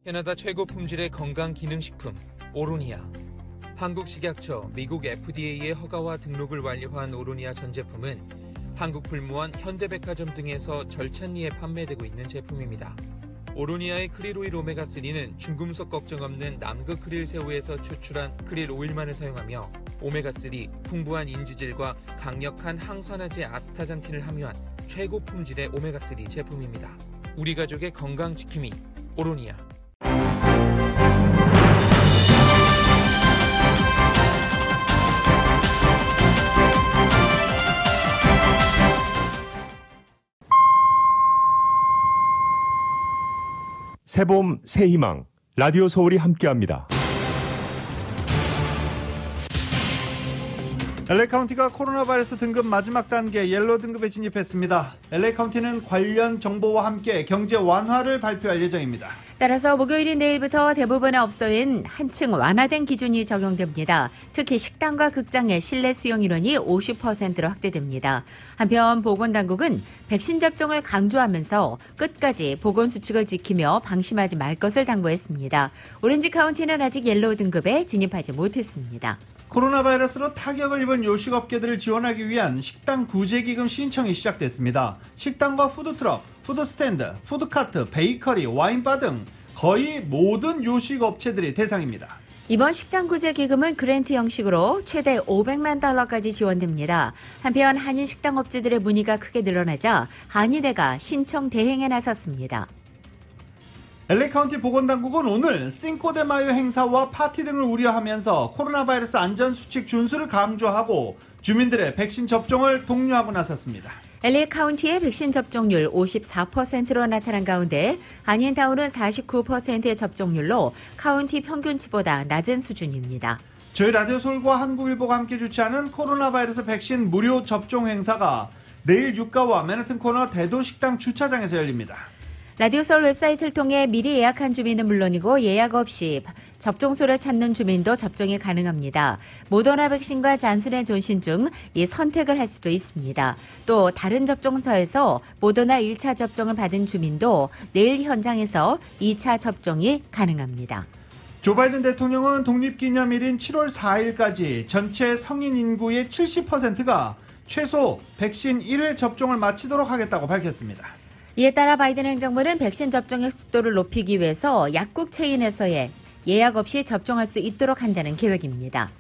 캐나다 최고 품질의 건강기능식품 오로니아. 한국식약처, 미국 FDA의 허가와 등록을 완료한 오로니아 전 제품은 한국 불무원, 현대백화점 등에서 절찬리에 판매되고 있는 제품입니다. 오로니아의 크릴 오일 오메가3는 중금속 걱정 없는 남극 크릴 새우에서 추출한 크릴 오일만을 사용하며 오메가3, 풍부한 인지질과 강력한 항산화제 아스타잔틴을 함유한 최고 품질의 오메가3 제품입니다. 우리 가족의 건강 지킴이 오로니아. 새봄 새희망 라디오 서울이 함께합니다. LA 카운티가 코로나 바이러스 등급 마지막 단계 옐로우 등급에 진입했습니다. LA 카운티는 관련 정보와 함께 경제 완화를 발표할 예정입니다. 따라서 목요일인 내일부터 대부분의 업소엔 한층 완화된 기준이 적용됩니다. 특히 식당과 극장의 실내 수용 인원이 50%로 확대됩니다. 한편 보건당국은 백신 접종을 강조하면서 끝까지 보건수칙을 지키며 방심하지 말 것을 당부했습니다. 오렌지 카운티는 아직 옐로우 등급에 진입하지 못했습니다. 코로나 바이러스로 타격을 입은 요식업계들을 지원하기 위한 식당 구제기금 신청이 시작됐습니다. 식당과 푸드트럭, 푸드스탠드, 푸드카트, 베이커리, 와인바 등 거의 모든 요식업체들이 대상입니다. 이번 식당 구제 기금은 그랜트 형식으로 최대 $500만 지원됩니다. 한편 한인 식당업주들의 문의가 크게 늘어나자 한의대가 신청 대행에 나섰습니다. LA 카운티 보건당국은 오늘 싱코데마요 행사와 파티 등을 우려하면서 코로나 바이러스 안전수칙 준수를 강조하고 주민들의 백신 접종을 독려하고 나섰습니다. LA 카운티의 백신 접종률 54%로 나타난 가운데 한인타운은 49%의 접종률로 카운티 평균치보다 낮은 수준입니다. 저희 라디오 서울과 한국일보가 함께 주최하는 코로나 바이러스 백신 무료 접종 행사가 내일 유가와 맨하튼 코너 대도식당 주차장에서 열립니다. 라디오 서울 웹사이트를 통해 미리 예약한 주민은 물론이고 예약 없이 접종소를 찾는 주민도 접종이 가능합니다. 모더나 백신과 잔슨의 존신 중 이 선택을 할 수도 있습니다. 또 다른 접종처에서 모더나 1차 접종을 받은 주민도 내일 현장에서 2차 접종이 가능합니다. 조 바이든 대통령은 독립기념일인 7월 4일까지 전체 성인 인구의 70%가 최소 백신 1회 접종을 마치도록 하겠다고 밝혔습니다. 이에 따라 바이든 행정부는 백신 접종의 속도를 높이기 위해서 약국 체인에서의 예약 없이 접종할 수 있도록 한다는 계획입니다.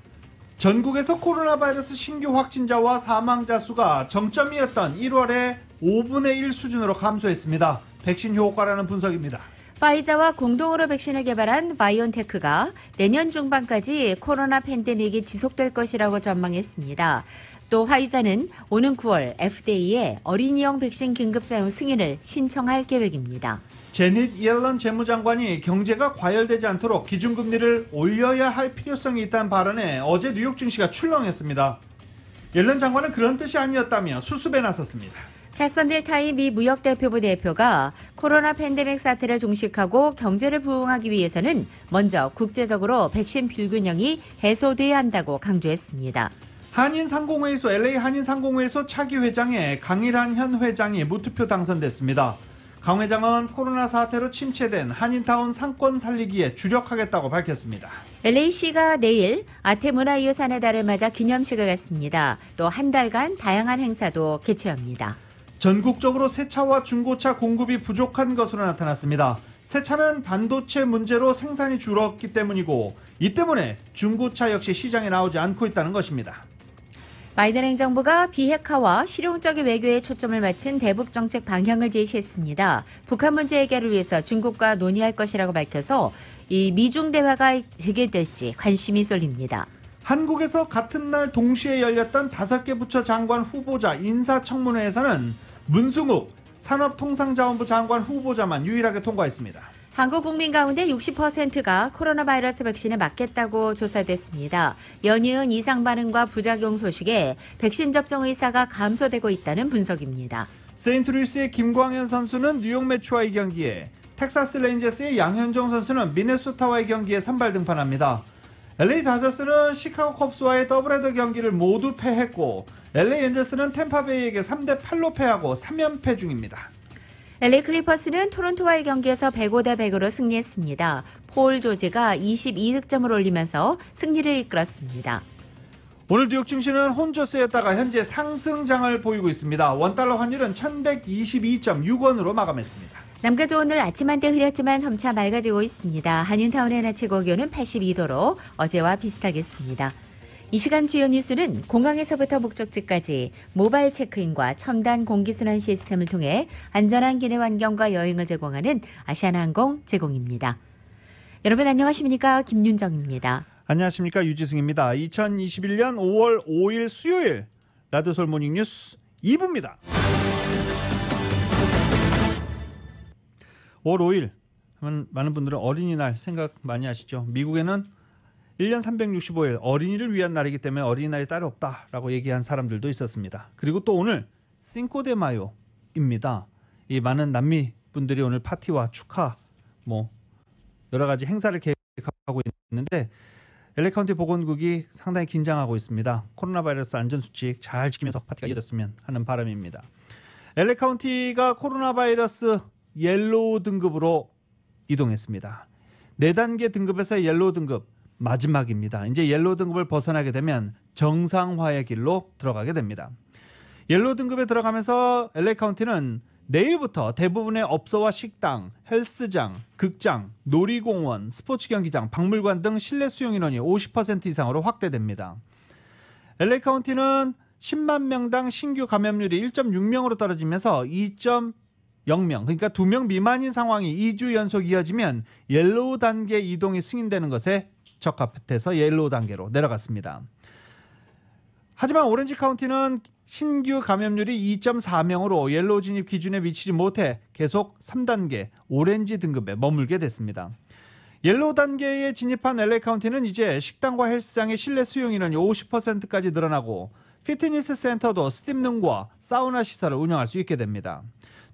전국에서 코로나 바이러스 신규 확진자와 사망자 수가 정점이었던 1월에 5분의 1 수준으로 감소했습니다. 백신 효과라는 분석입니다. 파이자와 공동으로 백신을 개발한 바이온테크가 내년 중반까지 코로나 팬데믹이 지속될 것이라고 전망했습니다. 또 화이자는 오는 9월 FDA에 어린이용 백신 긴급 사용 승인을 신청할 계획입니다. 제닛 옐런 재무장관이 경제가 과열되지 않도록 기준금리를 올려야 할 필요성이 있다는 발언에 어제 뉴욕 증시가 출렁했습니다. 옐런 장관은 그런 뜻이 아니었다며 수습에 나섰습니다. 캐서딜 타이 미 무역대표부 대표가 코로나 팬데믹 사태를 종식하고 경제를 부흥하기 위해서는 먼저 국제적으로 백신 불균형이 해소돼야 한다고 강조했습니다. 한인상공회의소 LA 한인상공회의소 차기 회장에 강일한 현 회장이 무투표 당선됐습니다. 강 회장은 코로나 사태로 침체된 한인타운 상권 살리기에 주력하겠다고 밝혔습니다. LA시가 내일 아태문화유산의 달을 맞아 기념식을 갖습니다. 또 한 달간 다양한 행사도 개최합니다. 전국적으로 새차와 중고차 공급이 부족한 것으로 나타났습니다. 새차는 반도체 문제로 생산이 줄었기 때문이고 이 때문에 중고차 역시 시장에 나오지 않고 있다는 것입니다. 바이든 행정부가 비핵화와 실용적인 외교에 초점을 맞춘 대북 정책 방향을 제시했습니다. 북한 문제 해결을 위해서 중국과 논의할 것이라고 밝혀서 이 미중 대화가 재개될지 관심이 쏠립니다. 한국에서 같은 날 동시에 열렸던 5개 부처 장관 후보자 인사청문회에서는 문승욱 산업통상자원부 장관 후보자만 유일하게 통과했습니다. 한국 국민 가운데 60%가 코로나 바이러스 백신을 맞겠다고 조사됐습니다. 연이은 이상 반응과 부작용 소식에 백신 접종 의사가 감소되고 있다는 분석입니다. 세인트루이스의 김광현 선수는 뉴욕 매츠와의 경기에, 텍사스 레인저스의 양현종 선수는 미네소타와의 경기에 선발 등판합니다. LA 다저스는 시카고 컵스와의 더블헤더 경기를 모두 패했고 LA 엔젤스는 템파베이에게 3대8로 패하고 3연패 중입니다. LA 클리퍼스는 토론토와의 경기에서 105대 100으로 승리했습니다. 폴 조지가 22득점을 올리면서 승리를 이끌었습니다. 오늘 뉴욕 증시는 혼조세였다가 현재 상승장을 보이고 있습니다. 원달러 환율은 1122.6원으로 마감했습니다. 남가주 오늘 아침 한때 흐렸지만 점차 맑아지고 있습니다. 한인타운의 낮 최고 기온은 82도로 어제와 비슷하겠습니다. 이 시간 주요 뉴스는 공항에서부터 목적지까지 모바일 체크인과 첨단 공기순환 시스템을 통해 안전한 기내 환경과 여행을 제공하는 아시아나항공 제공입니다. 여러분 안녕하십니까? 김윤정입니다. 안녕하십니까? 유지승입니다. 2021년 5월 5일 수요일 라디오 서울 모닝 뉴스 2부입니다. 5월 5일 하면 많은 분들은 어린이날 생각 많이 하시죠. 미국에는 1년 365일 어린이를 위한 날이기 때문에 어린이날이 따로 없다라고 얘기한 사람들도 있었습니다. 그리고 또 오늘 싱코데마요입니다. 이 많은 남미 분들이 오늘 파티와 축하 여러 가지 행사를 계획하고 있는데 LA 카운티 보건국이 상당히 긴장하고 있습니다. 코로나 바이러스 안전수칙 잘 지키면서 파티가 이어졌으면 하는 바람입니다. LA 카운티가 코로나 바이러스 옐로우 등급으로 이동했습니다. 4단계 등급에서 옐로우 등급 마지막입니다. 이제 옐로우 등급을 벗어나게 되면 정상화의 길로 들어가게 됩니다. 옐로우 등급에 들어가면서 LA 카운티는 내일부터 대부분의 업소와 식당, 헬스장, 극장, 놀이공원, 스포츠 경기장, 박물관 등 실내 수용 인원이 50% 이상으로 확대됩니다. LA 카운티는 10만 명당 신규 감염률이 1.6명으로 떨어지면서 2.0명, 그러니까 2명 미만인 상황이 2주 연속 이어지면 옐로우 단계 이동이 승인되는 것에 적합해서 옐로우 단계로 내려갔습니다. 하지만 오렌지 카운티는 신규 감염률이 2.4명으로 옐로우 진입 기준에 미치지 못해 계속 3단계 오렌지 등급에 머물게 됐습니다. 옐로우 단계에 진입한 LA 카운티는 이제 식당과 헬스장의 실내 수용 인원이 50%까지 늘어나고 피트니스 센터도 스팀룸과 사우나 시설을 운영할 수 있게 됩니다.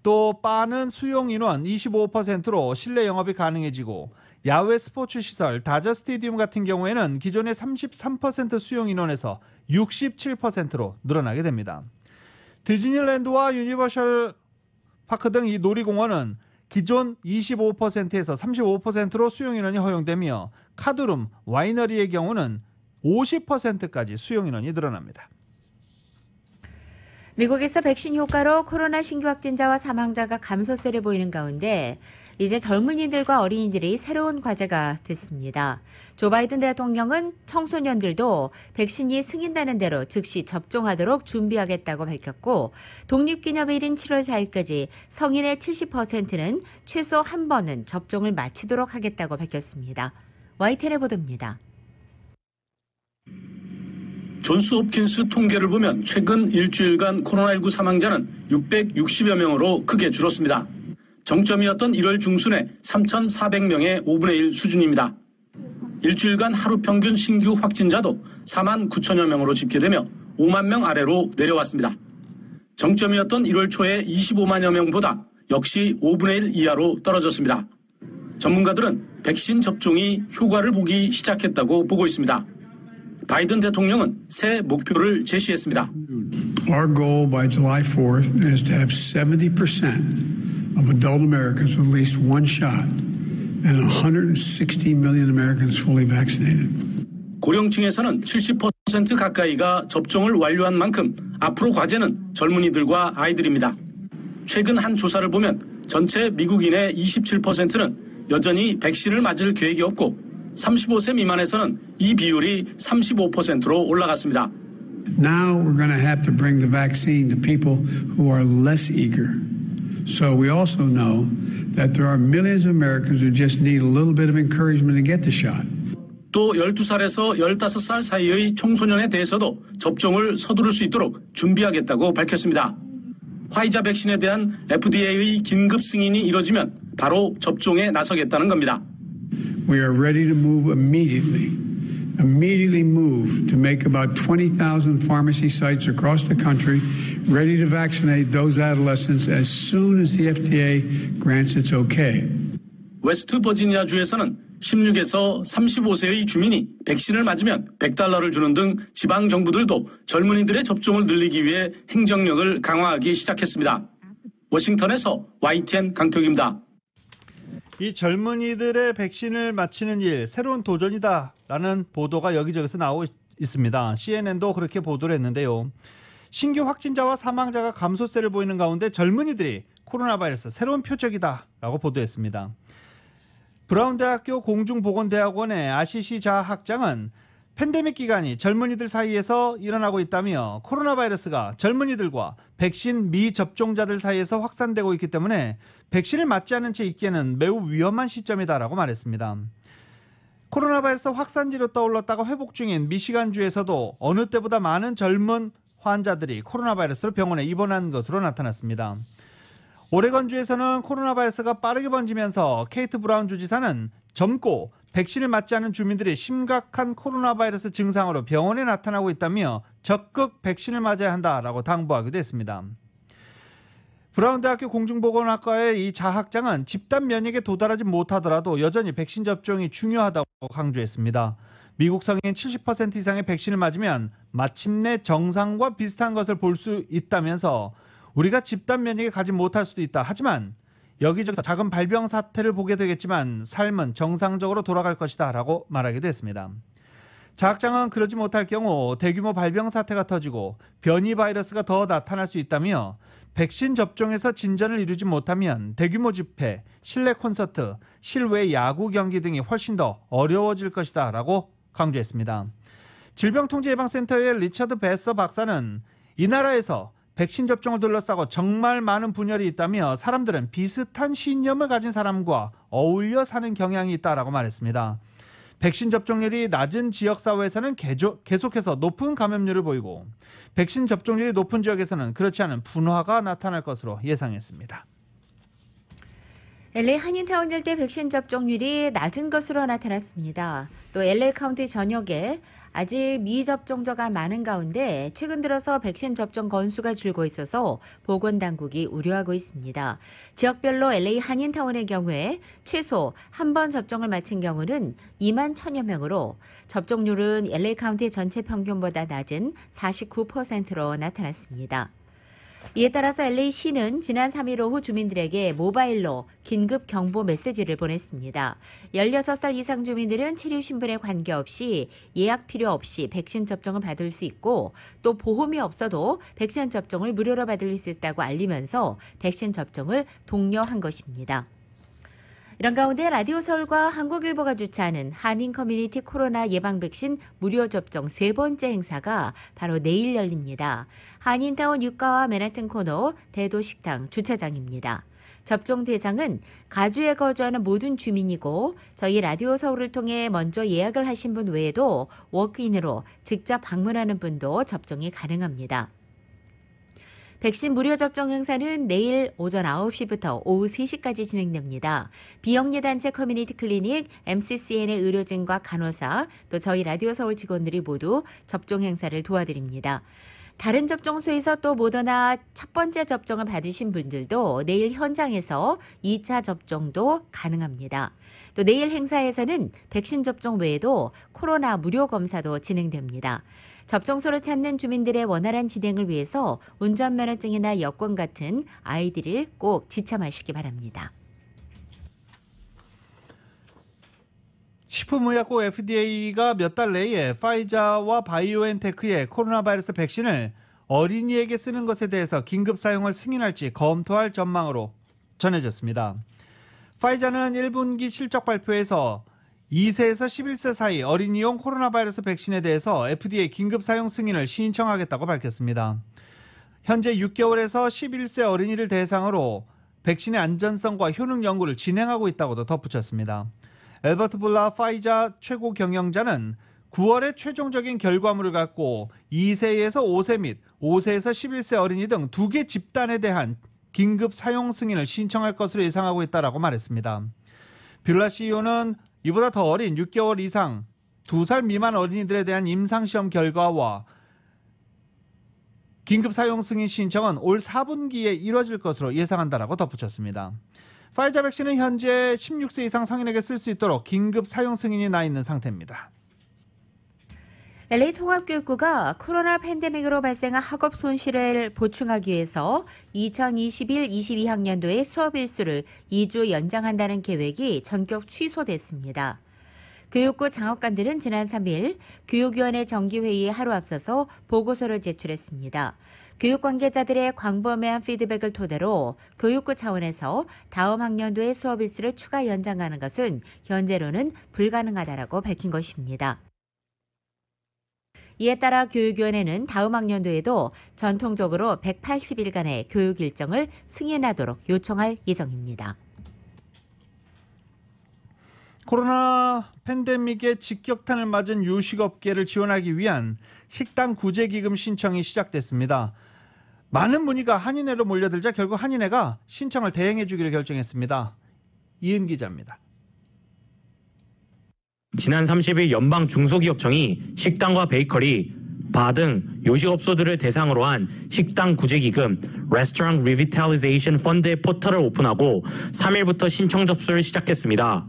또 바는 수용 인원 25%로 실내 영업이 가능해지고 야외 스포츠 시설, 다저 스테디움 같은 경우에는 기존의 33% 수용 인원에서 67%로 늘어나게 됩니다. 디즈니랜드와 유니버셜 파크 등 이 놀이공원은 기존 25%에서 35%로 수용 인원이 허용되며 카드룸, 와이너리의 경우는 50%까지 수용 인원이 늘어납니다. 미국에서 백신 효과로 코로나 신규 확진자와 사망자가 감소세를 보이는 가운데 이제 젊은이들과 어린이들이 새로운 과제가 됐습니다. 조 바이든 대통령은 청소년들도 백신이 승인되는 대로 즉시 접종하도록 준비하겠다고 밝혔고 독립기념일인 7월 4일까지 성인의 70%는 최소 한 번은 접종을 마치도록 하겠다고 밝혔습니다. YTN의 보도입니다. 존스 홉킨스 통계를 보면 최근 일주일간 코로나19 사망자는 660여 명으로 크게 줄었습니다. 정점이었던 1월 중순에 3,400명의 5분의 1 수준입니다. 일주일간 하루 평균 신규 확진자도 4만 9천여 명으로 집계되며 5만 명 아래로 내려왔습니다. 정점이었던 1월 초에 25만여 명보다 역시 5분의 1 이하로 떨어졌습니다. 전문가들은 백신 접종이 효과를 보기 시작했다고 보고 있습니다. 바이든 대통령은 새 목표를 제시했습니다. Our goal by July 4th is to have 70% of adult Americans with at least one shot and 160 million Americans fully vaccinated. 고령층에서는 70% 가까이가 접종을 완료한 만큼 앞으로 과제는 젊은이들과 아이들입니다. 최근 한 조사를 보면 전체 미국인의 27%는 여전히 백신을 맞을 계획이 없고 35세 미만에서는 이 비율이 35%로 올라갔습니다. Now we're going to have to bring the vaccine to people who are less eager. So we also know that there are millions of Americans who just need a little bit of encouragement to get the shot. 또 12살에서 15살 사이의 청소년에 대해서도 접종을 서두를 수 있도록 준비하겠다고 밝혔습니다. 화이자 백신에 대한 FDA의 긴급 승인이 이뤄지면 바로 접종에 나서겠다는 겁니다. We are ready to move immediately move to make about 20,000 pharmacy sites across the country ready to vaccinate those adolescents as soon as the FDA grants its okay. 웨스트 버지니아주에서는 16에서 35세의 주민이 백신을 맞으면 $100를 주는 등 지방 정부들도 젊은이들의 접종을 늘리기 위해 행정력을 강화하기 시작했습니다. 워싱턴에서 YTN 강태욱입니다. 이 젊은이들의 백신을 맞히는 일, 새로운 도전이다라는 보도가 여기저기서 나오고 있습니다. CNN도 그렇게 보도를 했는데요. 신규 확진자와 사망자가 감소세를 보이는 가운데 젊은이들이 코로나 바이러스 새로운 표적이다라고 보도했습니다. 브라운대학교 공중보건대학원의 아시시 자 학장은 팬데믹 기간이 젊은이들 사이에서 일어나고 있다며 코로나 바이러스가 젊은이들과 백신 미접종자들 사이에서 확산되고 있기 때문에 백신을 맞지 않은 채 있기에는 매우 위험한 시점이다라고 말했습니다. 코로나 바이러스 확산지로 떠올랐다가 회복 중인 미시간주에서도 어느 때보다 많은 젊은 환자들이 코로나 바이러스로 병원에 입원한 것으로 나타났습니다. 오레건주에서는 코로나 바이러스가 빠르게 번지면서 케이트 브라운 주지사는 젊고 백신을 맞지 않은 주민들이 심각한 코로나 바이러스 증상으로 병원에 나타나고 있다며 적극 백신을 맞아야 한다라고 당부하기도 했습니다. 브라운대학교 공중보건학과의 이 자학장은 집단 면역에 도달하지 못하더라도 여전히 백신 접종이 중요하다고 강조했습니다. 미국 성인 70% 이상의 백신을 맞으면 마침내 정상과 비슷한 것을 볼 수 있다면서 우리가 집단 면역에 가지 못할 수도 있다. 하지만 여기저기서 작은 발병 사태를 보게 되겠지만 삶은 정상적으로 돌아갈 것이다 라고 말하기도 했습니다. 자학장은 그러지 못할 경우 대규모 발병 사태가 터지고 변이 바이러스가 더 나타날 수 있다며 백신 접종에서 진전을 이루지 못하면 대규모 집회, 실내 콘서트, 실외 야구 경기 등이 훨씬 더 어려워질 것이다 라고 강조했습니다. 질병통제예방센터의 리처드 베서 박사는 이 나라에서 백신 접종을 둘러싸고 정말 많은 분열이 있다며 사람들은 비슷한 신념을 가진 사람과 어울려 사는 경향이 있다라고 말했습니다. 백신 접종률이 낮은 지역사회에서는 계속해서 높은 감염률을 보이고 백신 접종률이 높은 지역에서는 그렇지 않은 분화가 나타날 것으로 예상했습니다. LA 한인타운 일대 백신 접종률이 낮은 것으로 나타났습니다. 또 LA 카운티 전역에 아직 미접종자가 많은 가운데 최근 들어서 백신 접종 건수가 줄고 있어서 보건당국이 우려하고 있습니다. 지역별로 LA 한인타운의 경우에 최소 한 번 접종을 마친 경우는 2만 1천여 명으로 접종률은 LA 카운티 전체 평균보다 낮은 49%로 나타났습니다. 이에 따라서 LA시는 지난 3일 오후 주민들에게 모바일로 긴급 경보 메시지를 보냈습니다. 16살 이상 주민들은 체류 신분에 관계없이 예약 필요 없이 백신 접종을 받을 수 있고 또 보험이 없어도 백신 접종을 무료로 받을 수 있다고 알리면서 백신 접종을 독려한 것입니다. 이런 가운데 라디오 서울과 한국일보가 주최하는 한인 커뮤니티 코로나 예방 백신 무료 접종 세 번째 행사가 바로 내일 열립니다. 한인타운 육가와 맨하튼 코너 대도식당 주차장입니다. 접종 대상은 가주에 거주하는 모든 주민이고 저희 라디오 서울을 통해 먼저 예약을 하신 분 외에도 워크인으로 직접 방문하는 분도 접종이 가능합니다. 백신 무료 접종 행사는 내일 오전 9시부터 오후 3시까지 진행됩니다. 비영리단체 커뮤니티 클리닉, MCCN의 의료진과 간호사, 또 저희 라디오 서울 직원들이 모두 접종 행사를 도와드립니다. 다른 접종소에서 또 모더나 첫 번째 접종을 받으신 분들도 내일 현장에서 2차 접종도 가능합니다. 또 내일 행사에서는 백신 접종 외에도 코로나 무료 검사도 진행됩니다. 접종소를 찾는 주민들의 원활한 진행을 위해서 운전면허증이나 여권 같은 아이디를 꼭 지참하시기 바랍니다. 식품의약국 FDA가 몇 달 내에 파이자와 바이오엔테크의 코로나 바이러스 백신을 어린이에게 쓰는 것에 대해서 긴급 사용을 승인할지 검토할 전망으로 전해졌습니다. 파이자는 1분기 실적 발표에서 2세에서 11세 사이 어린이용 코로나 바이러스 백신에 대해서 FDA 긴급 사용 승인을 신청하겠다고 밝혔습니다. 현재 6개월에서 11세 어린이를 대상으로 백신의 안전성과 효능 연구를 진행하고 있다고도 덧붙였습니다. 엘버트 블라 파이자 최고 경영자는 9월에 최종적인 결과물을 갖고 2세에서 5세 및 5세에서 11세 어린이 등 2개 집단에 대한 긴급 사용 승인을 신청할 것으로 예상하고 있다고 말했습니다. 뷰라 CEO는 이보다 더 어린 6개월 이상 2살 미만 어린이들에 대한 임상시험 결과와 긴급 사용 승인 신청은 올 4분기에 이뤄질 것으로 예상한다라고 덧붙였습니다. 파이자 백신은 현재 16세 이상 성인에게 쓸 수 있도록 긴급 사용 승인이 나 있는 상태입니다. LA 통합교육부가 코로나 팬데믹으로 발생한 학업 손실을 보충하기 위해서 2021-22학년도의 수업 일수를 2주 연장한다는 계획이 전격 취소됐습니다. 교육부 장학관들은 지난 3일 교육위원회 정기회의에 하루 앞서서 보고서를 제출했습니다. 교육 관계자들의 광범위한 피드백을 토대로 교육부 차원에서 다음 학년도의 수업 일수를 추가 연장하는 것은 현재로는 불가능하다라고 밝힌 것입니다. 이에 따라 교육위원회는 다음 학년도에도 전통적으로 180일간의 교육 일정을 승인하도록 요청할 예정입니다. 코로나 팬데믹의 직격탄을 맞은 요식업계를 지원하기 위한 식당 구제기금 신청이 시작됐습니다. 많은 문의가 한인회로 몰려들자 결국 한인회가 신청을 대행해 주기로 결정했습니다. 이은 기자입니다. 지난 30일 연방 중소기업청이 식당과 베이커리, 바 등 요식업소들을 대상으로 한 식당 구제기금 Restaurant Revitalization Fund의 포털을 오픈하고 3일부터 신청 접수를 시작했습니다.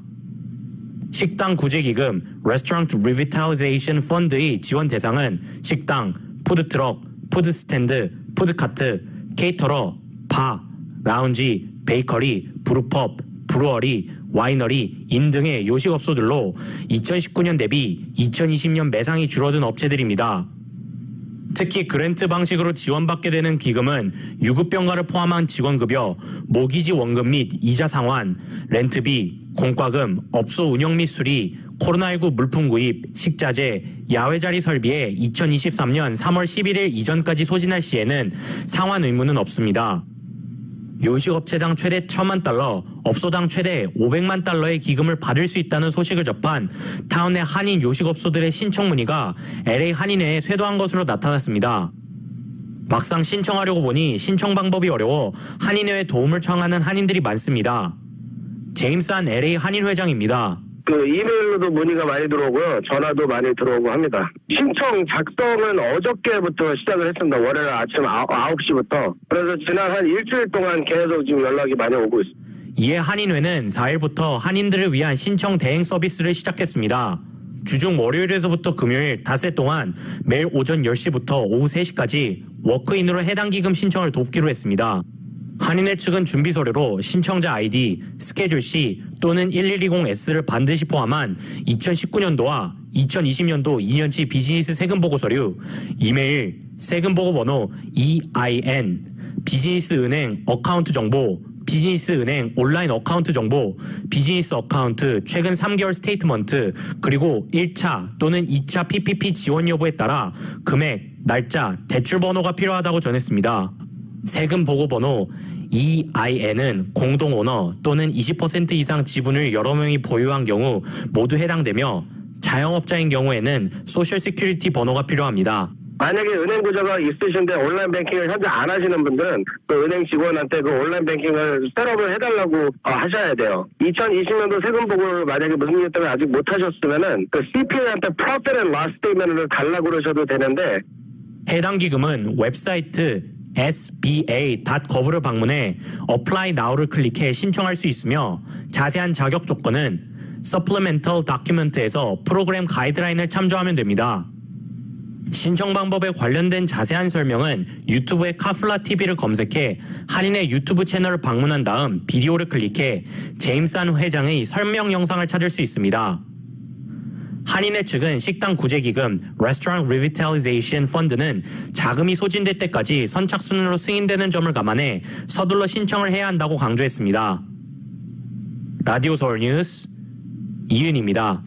식당 구제기금 Restaurant Revitalization Fund의 지원 대상은 식당, 푸드트럭, 푸드스탠드, 푸드카트, 케이터러, 바, 라운지, 베이커리, 브루펍, 브루어리, 와이너리, 인 등의 요식업소들로 2019년 대비 2020년 매상이 줄어든 업체들입니다. 특히 그랜트 방식으로 지원받게 되는 기금은 유급병가를 포함한 직원급여, 모기지 원금 및 이자 상환, 렌트비, 공과금, 업소 운영 및 수리, 코로나19 물품 구입, 식자재, 야외자리 설비에 2023년 3월 11일 이전까지 소진할 시에는 상환 의무는 없습니다. 요식업체당 최대 1,000만 달러, 업소당 최대 500만 달러의 기금을 받을 수 있다는 소식을 접한 타운의 한인 요식업소들의 신청 문의가 LA 한인회에 쇄도한 것으로 나타났습니다. 막상 신청하려고 보니 신청 방법이 어려워 한인회에 도움을 청하는 한인들이 많습니다. 제임스 한 LA 한인 회장입니다. 이메일로도 문의가 많이 들어오고요. 전화도 많이 들어오고 합니다. 신청 작성은 어저께부터 시작을 했습니다. 월요일 아침 9시부터. 그래서 지난 한 일주일 동안 계속 지금 연락이 많이 오고 있습니다. 이에 한인회는 4일부터 한인들을 위한 신청 대행 서비스를 시작했습니다. 주중 월요일에서부터 금요일 닷새 동안 매일 오전 10시부터 오후 3시까지 워크인으로 해당 기금 신청을 돕기로 했습니다. 한인회 측은 준비 서류로 신청자 아이디, 스케줄 C 또는 1120S를 반드시 포함한 2019년도와 2020년도 2년치 비즈니스 세금 보고 서류, 이메일, 세금 보고 번호 EIN, 비즈니스 은행 어카운트 정보, 비즈니스 은행 온라인 어카운트 정보, 비즈니스 어카운트 최근 3개월 스테이트먼트, 그리고 1차 또는 2차 PPP 지원 여부에 따라 금액, 날짜, 대출 번호가 필요하다고 전했습니다. 세금 보고 번호 EIN은 공동 오너 또는 20% 이상 지분을 여러 명이 보유한 경우 모두 해당되며 자영업자인 경우에는 소셜 시큐리티 번호가 필요합니다. 만약에 은행 구조가 있으신데 온라인 뱅킹을 현재 안 하시는 분들은 그 은행 직원한테 그 온라인 뱅킹을 셋업을 해달라고 하셔야 돼요. 2020년도 세금 보고를 만약에 무슨 이유 때문에 아직 못 하셨으면은 그 CPA한테 Profit and Loss Statement을 달라고 그러셔도 되는데, 해당 기금은 웹사이트 sba.gov를 방문해 Apply Now를 클릭해 신청할 수 있으며 자세한 자격 조건은 Supplemental Document에서 프로그램 가이드라인을 참조하면 됩니다. 신청 방법에 관련된 자세한 설명은 유튜브의 카플라 TV를 검색해 한인의 유튜브 채널을 방문한 다음 비디오를 클릭해 제임스 한 회장의 설명 영상을 찾을 수 있습니다. 한인회 측은 식당 구제기금 Restaurant Revitalization Fund는 자금이 소진될 때까지 선착순으로 승인되는 점을 감안해 서둘러 신청을 해야 한다고 강조했습니다. 라디오 서울 뉴스 이은입니다.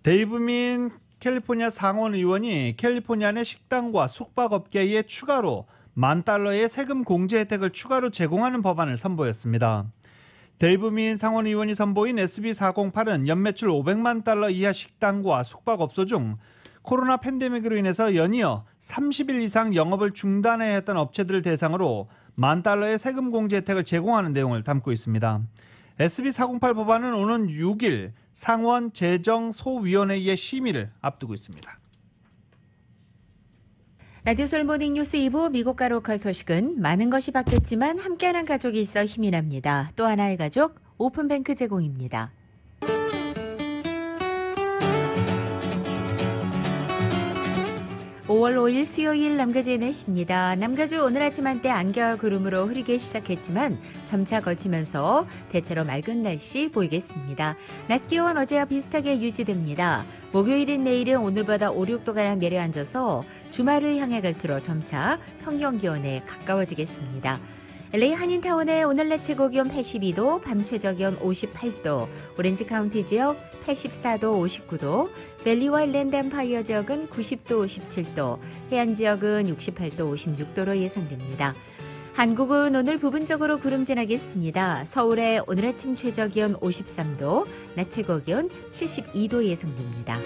데이브민 캘리포니아 상원 의원이 캘리포니아 내 식당과 숙박업계에 추가로 $10,000의 세금 공제 혜택을 추가로 제공하는 법안을 선보였습니다. 데이브민 상원 의원이 선보인 SB408은 연매출 $500만 이하 식당과 숙박업소 중 코로나 팬데믹으로 인해서 연이어 30일 이상 영업을 중단해야 했던 업체들을 대상으로 $10,000의 세금 공제 혜택을 제공하는 내용을 담고 있습니다. SB408 법안은 오는 6일 상원 재정소위원회의 심의를 앞두고 있습니다. 라디오 서울 모닝 뉴스 2부 미국과 로컬 소식은 많은 것이 바뀌었지만 함께하는 가족이 있어 힘이 납니다. 또 하나의 가족 오픈뱅크 제공입니다. 5월 5일 수요일 남가주의 날씨입니다. 남가주 오늘 아침 한때 안개와 구름으로 흐리게 시작했지만 점차 거치면서 대체로 맑은 날씨 보이겠습니다. 낮 기온 어제와 비슷하게 유지됩니다. 목요일인 내일은 오늘보다 5, 6도가량 내려앉아서 주말을 향해 갈수록 점차 평균 기온에 가까워지겠습니다. LA 한인타운의 오늘 낮 최고 기온 82도, 밤 최저 기온 58도, 오렌지 카운티 지역 84도, 59도, 밸리와 일랜드 엠파이어 지역은 90도, 57도, 해안 지역은 68도, 56도로 예상됩니다. 한국은 오늘 부분적으로 구름 지나겠습니다. 서울의 오늘 아침 최저 기온 53도, 낮 최고 기온 72도 예상됩니다.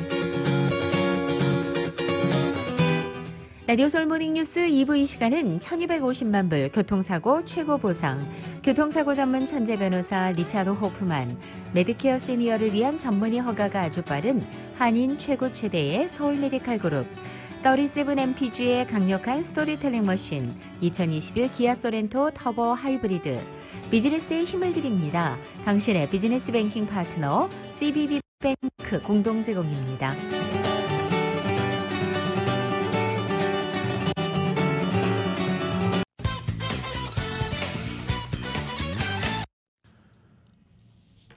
라디오 서울 모닝뉴스 2부 이 시간은 1250만 불 교통사고 최고 보상, 교통사고 전문 천재 변호사 리차드 호프만, 메디케어 시니어를 위한 전문의 허가가 아주 빠른 한인 최고 최대의 서울 메디칼 그룹, 37MPG의 강력한 스토리텔링 머신, 2021 기아 소렌토 터보 하이브리드, 비즈니스에 힘을 드립니다. 당신의 비즈니스 뱅킹 파트너 CBB뱅크 공동 제공입니다.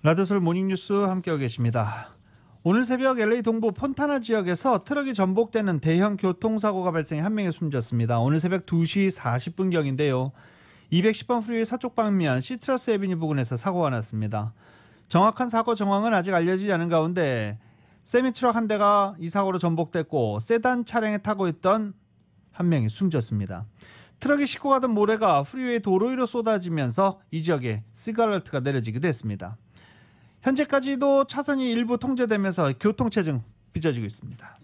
라디오솔 모닝뉴스 함께하고 계십니다. 오늘 새벽 LA 동부 폰타나 지역에서 트럭이 전복되는 대형 교통사고가 발생해 한 명이 숨졌습니다. 오늘 새벽 2시 40분경인데요. 210번 프리웨이 서쪽 방면 시트러스 애비뉴 부근에서 사고가 났습니다. 정확한 사고 정황은 아직 알려지지 않은 가운데 세미트럭 한 대가 이 사고로 전복됐고 세단 차량에 타고 있던 한 명이 숨졌습니다. 트럭이 싣고 가던 모래가 프리웨이 도로 위로 쏟아지면서 이 지역에 시그널트가 내려지기도 했습니다. 현재까지도 차선이 일부 통제되면서 교통체증 빚어지고 있습니다.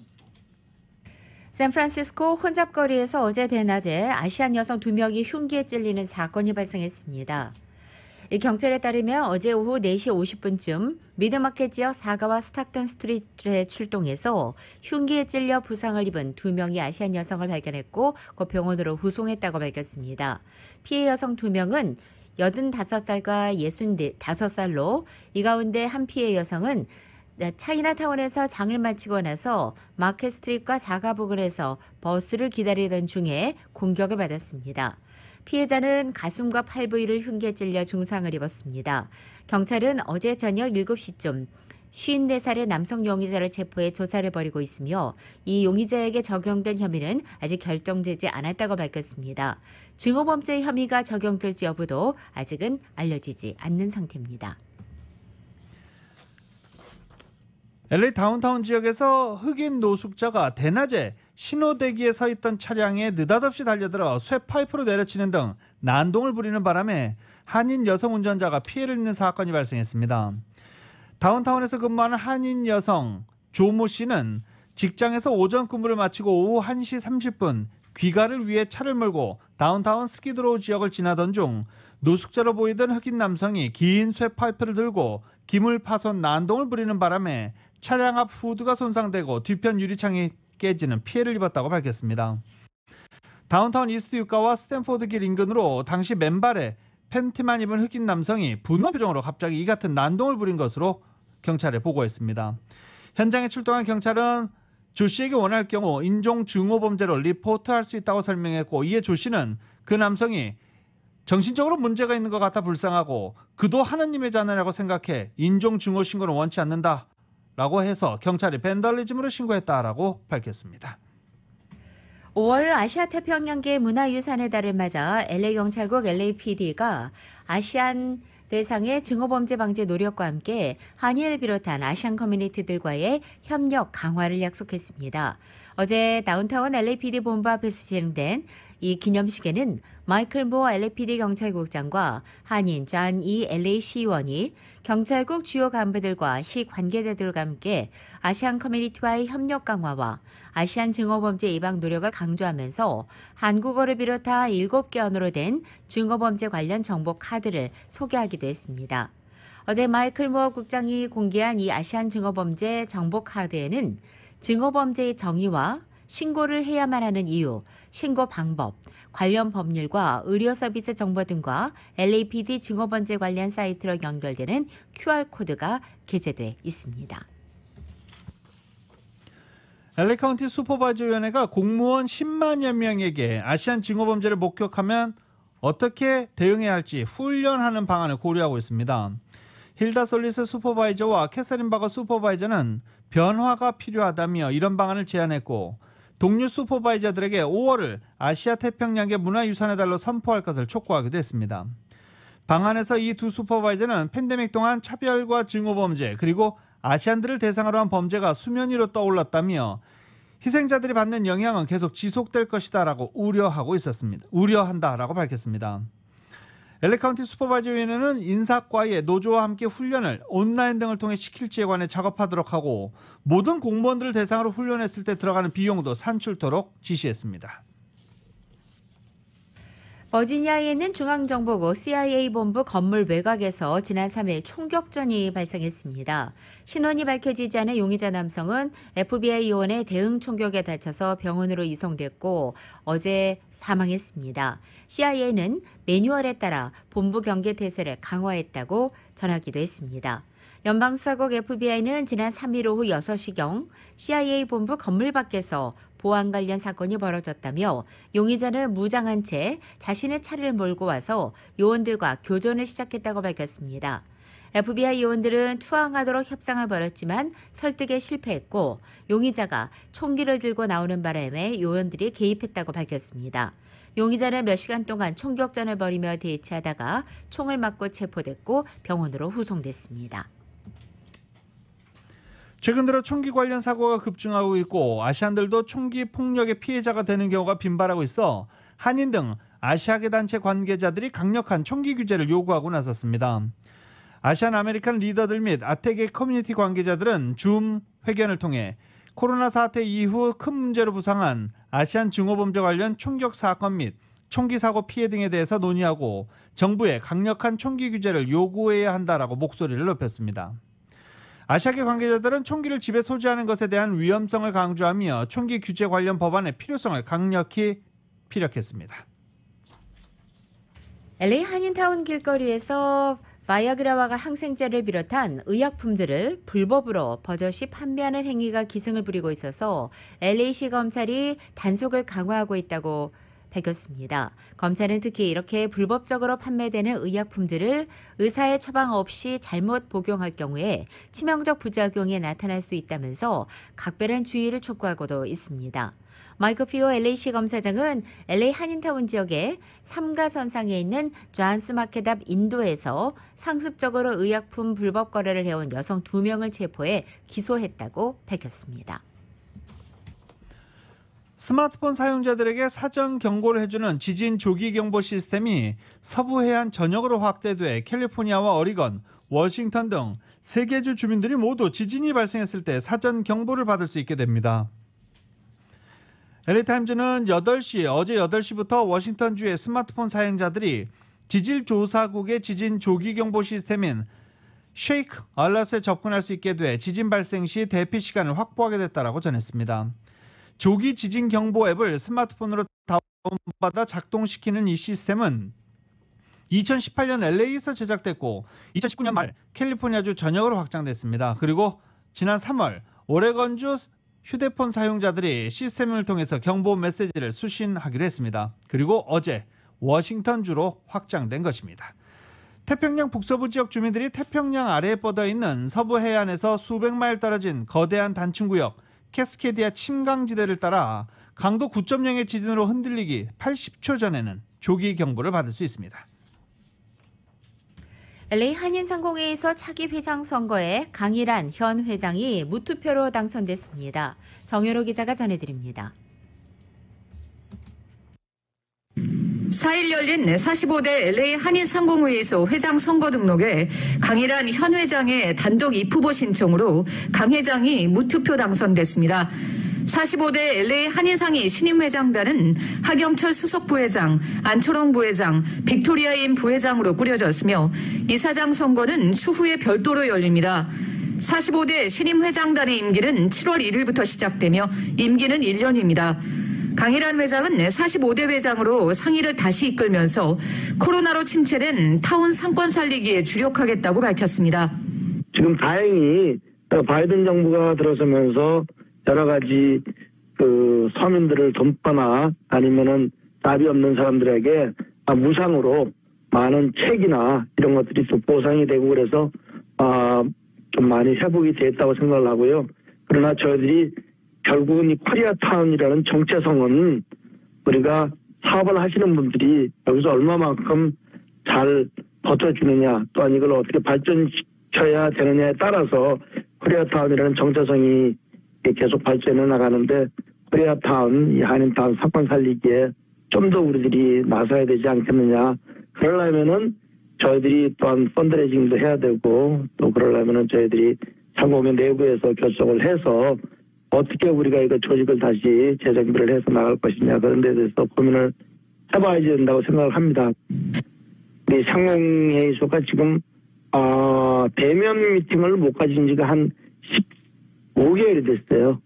샌프란시스코 혼잡거리에서 어제 대낮에 아시안 여성 2명이 흉기에 찔리는 사건이 발생했습니다. 경찰에 따르면 어제 오후 4시 50분쯤 미드마켓 지역 사가와 스탁턴 스트리트에 출동해서 흉기에 찔려 부상을 입은 2명의 아시안 여성을 발견했고 그 병원으로 후송했다고 밝혔습니다. 피해 여성 2명은 85살과 65살로 이 가운데 한 피해 여성은 차이나타운에서 장을 마치고 나서 마켓 스트리트과 사가 부근에서 버스를 기다리던 중에 공격을 받았습니다. 피해자는 가슴과 팔 부위를 흉기에 찔려 중상을 입었습니다. 경찰은 어제 저녁 7시쯤 54살의 남성 용의자를 체포해 조사를 벌이고 있으며 이 용의자에게 적용된 혐의는 아직 결정되지 않았다고 밝혔습니다. 증오범죄 혐의가 적용될지 여부도 아직은 알려지지 않는 상태입니다. LA 다운타운 지역에서 흑인 노숙자가 대낮에 신호대기에 서 있던 차량에 느닷없이 달려들어 쇠파이프로 내려치는 등 난동을 부리는 바람에 한인 여성 운전자가 피해를 입는 사건이 발생했습니다. 다운타운에서 근무하는 한인 여성 조모 씨는 직장에서 오전 근무를 마치고 오후 1시 30분 귀가를 위해 차를 몰고 다운타운 스키드로우 지역을 지나던 중 노숙자로 보이던 흑인 남성이 긴 쇠파이프를 들고 기물 파손 난동을 부리는 바람에 차량 앞 후드가 손상되고 뒤편 유리창이 깨지는 피해를 입었다고 밝혔습니다. 다운타운 이스트 유가와 스탠포드 길 인근으로 당시 맨발에 팬티만 입은 흑인 남성이 분노 표정으로 갑자기 이 같은 난동을 부린 것으로 경찰에 보고했습니다. 현장에 출동한 경찰은 조 씨에게 원할 경우 인종 증오범죄로 리포트할 수 있다고 설명했고, 이에 조 씨는 그 남성이 정신적으로 문제가 있는 것 같아 불쌍하고 그도 하느님의 자녀라고 생각해 인종 증오 신고는 원치 않는다라고 해서 경찰이 밴달리즘으로 신고했다라고 밝혔습니다. 5월 아시아 태평양계 문화유산의 달을 맞아 LA경찰국 LAPD가 아시안 대상의 증오범죄 방지 노력과 함께 한인을 비롯한 아시안 커뮤니티들과의 협력 강화를 약속했습니다. 어제 다운타운 LAPD 본부 앞에서 진행된 이 기념식에는 마이클 모어 LAPD 경찰국장과 한인 존 이 LA 시의원이 경찰국 주요 간부들과 시 관계자들과 함께 아시안 커뮤니티와의 협력 강화와 아시안 증오범죄 예방 노력을 강조하면서 한국어를 비롯한 7개 언어로 된 증오범죄 관련 정보 카드를 소개하기도 했습니다. 어제 마이클 모어 국장이 공개한 이 아시안 증오범죄 정보 카드에는 증오범죄의 정의와 신고를 해야만 하는 이유, 신고 방법, 관련 법률과 의료 서비스 정보 등과 LAPD 증오범죄 관련 사이트로 연결되는 QR코드가 게재돼 있습니다. LA 카운티 슈퍼바이저 위원회가 공무원 10만여 명에게 아시안 징후범죄를 목격하면 어떻게 대응해야 할지 훈련하는 방안을 고려하고 있습니다. 힐다 솔리스 슈퍼바이저와 캐서린 바거 슈퍼바이저는 변화가 필요하다며 이런 방안을 제안했고 동료 슈퍼바이저들에게 5월을 아시아 태평양의 문화유산의 달로 선포할 것을 촉구하기도 했습니다. 방안에서 이 두 슈퍼바이저는 팬데믹 동안 차별과 징후범죄 그리고 아시안들을 대상으로 한 범죄가 수면 위로 떠올랐다며 희생자들이 받는 영향은 계속 지속될 것이다라고 우려한다라고 밝혔습니다. LA 카운티 슈퍼바이저 위원회는 인사과에 노조와 함께 훈련을 온라인 등을 통해 시킬지에 관해 작업하도록 하고 모든 공무원들을 대상으로 훈련했을 때 들어가는 비용도 산출토록 지시했습니다. 버지니아에 있는 중앙정보국 CIA 본부 건물 외곽에서 지난 3일 총격전이 발생했습니다. 신원이 밝혀지지 않은 용의자 남성은 FBI 요원의 대응 총격에 다쳐서 병원으로 이송됐고 어제 사망했습니다. CIA는 매뉴얼에 따라 본부 경계 태세를 강화했다고 전하기도 했습니다. 연방수사국 FBI는 지난 3일 오후 6시경 CIA 본부 건물 밖에서 보안 관련 사건이 벌어졌다며 용의자는 무장한 채 자신의 차를 몰고 와서 요원들과 교전을 시작했다고 밝혔습니다. FBI 요원들은 투항하도록 협상을 벌였지만 설득에 실패했고 용의자가 총기를 들고 나오는 바람에 요원들이 개입했다고 밝혔습니다. 용의자는 몇 시간 동안 총격전을 벌이며 대치하다가 총을 맞고 체포됐고 병원으로 후송됐습니다. 최근 들어 총기 관련 사고가 급증하고 있고 아시안들도 총기 폭력의 피해자가 되는 경우가 빈발하고 있어 한인 등 아시아계 단체 관계자들이 강력한 총기 규제를 요구하고 나섰습니다. 아시안 아메리칸 리더들 및 아태계 커뮤니티 관계자들은 줌 회견을 통해 코로나 사태 이후 큰 문제로 부상한 아시안 증오범죄 관련 총격 사건 및 총기 사고 피해 등에 대해서 논의하고 정부에 강력한 총기 규제를 요구해야 한다라고 목소리를 높였습니다. 아시아계 관계자들은 총기를 집에 소지하는 것에 대한 위험성을 강조하며 총기 규제 관련 법안의 필요성을 강력히 피력했습니다. LA 한인타운 길거리에서 바이아그라와 항생제를 비롯한 의약품들을 불법으로 버젓이 판매하는 행위가 기승을 부리고 있어서 LA시 검찰이 단속을 강화하고 있다고 밝혔습니다. 검찰은 특히 이렇게 불법적으로 판매되는 의약품들을 의사의 처방 없이 잘못 복용할 경우에 치명적 부작용이 나타날 수 있다면서 각별한 주의를 촉구하고도 있습니다. 마이크 피오 LA시 검사장은 LA 한인타운 지역의 삼가선상에 있는 존스 마켓 앞 인도에서 상습적으로 의약품 불법 거래를 해온 여성 2명을 체포해 기소했다고 밝혔습니다. 스마트폰 사용자들에게 사전 경고를 해주는 지진 조기 경보 시스템이 서부 해안 전역으로 확대돼 캘리포니아와 어리건, 워싱턴 등 3개 주 주민들이 모두 지진이 발생했을 때 사전 경보를 받을 수 있게 됩니다. LA타임즈는 어제 8시부터 워싱턴주의 스마트폰 사용자들이 지질조사국의 지진 조기 경보 시스템인 쉐이크 알럿에 접근할 수 있게 돼 지진 발생 시 대피 시간을 확보하게 됐다고 전했습니다. 조기 지진 경보 앱을 스마트폰으로 다운받아 작동시키는 이 시스템은 2018년 LA에서 제작됐고 2019년 말 캘리포니아주 전역으로 확장됐습니다. 그리고 지난 3월 오레건주 휴대폰 사용자들이 시스템을 통해서 경보 메시지를 수신하기로 했습니다. 그리고 어제 워싱턴주로 확장된 것입니다. 태평양 북서부 지역 주민들이 태평양 아래에 뻗어 있는 서부 해안에서 수백 마일 떨어진 거대한 단층구역 캐스케디아 침강지대를 따라 강도 9.0의 지진으로 흔들리기 80초 전에는 조기 경보를 받을 수 있습니다. LA 한인상공회에서 차기 회장 선거에 강일한 현 회장이 무투표로 당선됐습니다. 정효로 기자가 전해드립니다. 4일 열린 45대 LA 한인상공회에서 회장 선거 등록에 강일한 현 회장의 단독 입후보 신청으로 강 회장이 무투표 당선됐습니다. 45대 LA 한인상의 신임 회장단은 하경철 수석 부회장, 안초롱 부회장, 빅토리아임 부회장으로 꾸려졌으며 이사장 선거는 추후에 별도로 열립니다. 45대 신임 회장단의 임기는 7월 1일부터 시작되며 임기는 1년입니다. 강일한 회장은 45대 회장으로 상의를 다시 이끌면서 코로나로 침체된 타운 상권 살리기에 주력하겠다고 밝혔습니다. 지금 다행히 바이든 정부가 들어서면서 여러 가지 그 서민들을 돕거나 아니면은 답이 없는 사람들에게 무상으로 많은 책이나 이런 것들이 또 보상이 되고 그래서 좀 많이 회복이 됐다고 생각을 하고요. 그러나 저희들이 결국은 이 코리아타운이라는 정체성은 우리가 사업을 하시는 분들이 여기서 얼마만큼 잘 버텨주느냐 또한 이걸 어떻게 발전시켜야 되느냐에 따라서 코리아타운이라는 정체성이 계속 발전해 나가는데 코리아타운, 이 한인타운 사건 살리기에 좀 더 우리들이 나서야 되지 않겠느냐. 그러려면은 저희들이 또한 펀드레이징도 해야 되고 또 그러려면은 저희들이 상공회 내부에서 결정을 해서 어떻게 우리가 이거 조직을 다시 재정비를 해서 나갈 것이냐 그런 데 대해서 고민을 해봐야 된다고 생각을 합니다. 우리 상공회의소가 지금 대면 미팅을 못 가진 지가 한 15개월이 됐어요.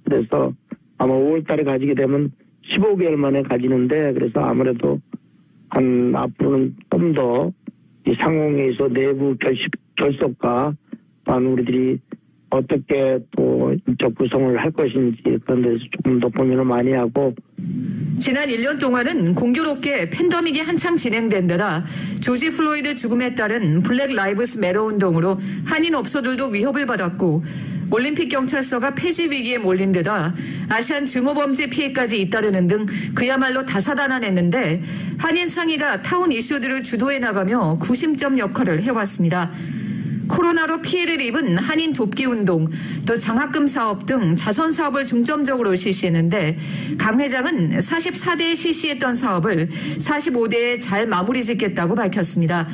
그래서 아마 5월 달에 가지게 되면 15개월 만에 가지는데 그래서 아무래도 앞으로는 좀 더 이 상공회의소 내부 결속과 또한 우리들이 어떻게 또 인적 구성을 할 것인지 그런 데서 조금 더 고민을 많이 하고 지난 1년 동안은 공교롭게 팬데믹이 한창 진행된 데다 조지 플로이드 죽음에 따른 블랙 라이브스 매터 운동으로 한인 업소들도 위협을 받았고 올림픽 경찰서가 폐지 위기에 몰린 데다 아시안 증오범죄 피해까지 잇따르는 등 그야말로 다사다난했는데 한인 상의가 타운 이슈들을 주도해 나가며 구심점 역할을 해왔습니다. 코로나로 피해를 입은 한인 돕기 운동, 또 장학금 사업 등 자선 사업을 중점적으로 실시했는데 강 회장은 44대에 실시했던 사업을 45대에 잘 마무리 짓겠다고 밝혔습니다.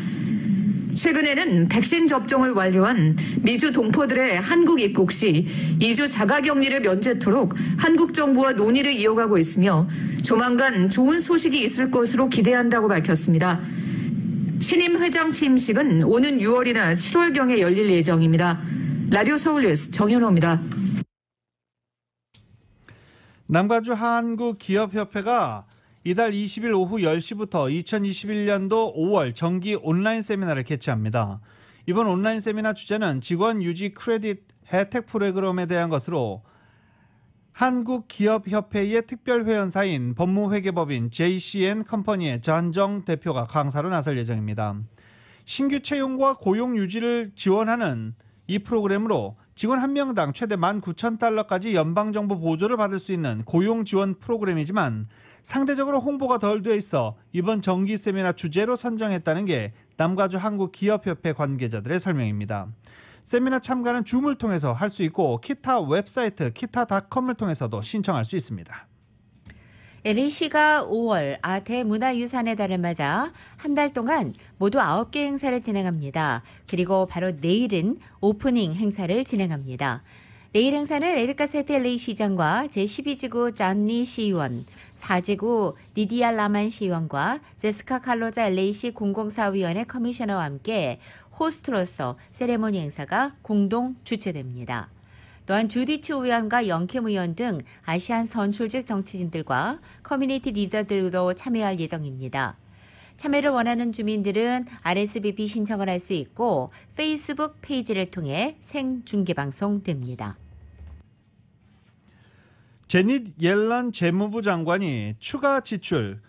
최근에는 백신 접종을 완료한 미주 동포들의 한국 입국 시 2주 자가격리를 면제토록 한국 정부와 논의를 이어가고 있으며 조만간 좋은 소식이 있을 것으로 기대한다고 밝혔습니다. 신임 회장 취임식은 오는 6월이나 7월경에 열릴 예정입니다. 라디오 서울뉴스 정현호입니다. 남가주 한국기업협회가 이달 20일 오후 10시부터 2021년도 5월 정기 온라인 세미나를 개최합니다. 이번 온라인 세미나 주제는 직원 유지 크레딧 혜택 프로그램에 대한 것으로 한국기업협회의 특별회원사인 법무회계법인 JCN 컴퍼니의 전정 대표가 강사로 나설 예정입니다. 신규 채용과 고용 유지를 지원하는 이 프로그램으로 직원 1명당 최대 19,000달러까지 연방정부 보조를 받을 수 있는 고용 지원 프로그램이지만 상대적으로 홍보가 덜 돼 있어 이번 정기 세미나 주제로 선정했다는 게 남가주 한국기업협회 관계자들의 설명입니다. 세미나 참가는 줌을 통해서 할 수 있고 기타 웹사이트 기타.com을 통해서도 신청할 수 있습니다. LA시가 5월 대문화유산의 달을 맞아 한 달 동안 모두 9개 행사를 진행합니다. 그리고 바로 내일은 오프닝 행사를 진행합니다. 내일 행사는 에드가세트 LA 시장과 제12지구 존니 시의원, 4지구 니디아 라만 시의원과 제스카 칼로자 LA시 공공사위원회 커미셔너와 함께 호스트로서 세레모니 행사가 공동 주최됩니다. 또한 주디치 의원과 영캠 의원 등 아시안 선출직 정치인들과 커뮤니티 리더들도 참여할 예정입니다. 참여를 원하는 주민들은 RSVP 신청을 할 수 있고 페이스북 페이지를 통해 생중계방송됩니다. 제닛 옐런 재무부 장관이 추가 지출,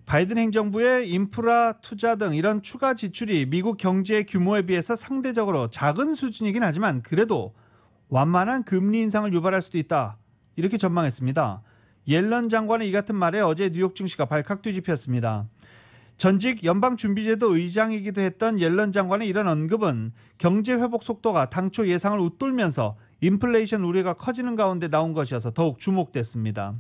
바이든 행정부의 인프라 투자 등 이런 추가 지출이 미국 경제 규모에 비해서 상대적으로 작은 수준이긴 하지만 그래도 완만한 금리 인상을 유발할 수도 있다. 이렇게 전망했습니다. 옐런 장관의 이 같은 말에 어제 뉴욕 증시가 발칵 뒤집혔습니다. 전직 연방준비제도 의장이기도 했던 옐런 장관의 이런 언급은 경제 회복 속도가 당초 예상을 웃돌면서 인플레이션 우려가 커지는 가운데 나온 것이어서 더욱 주목됐습니다.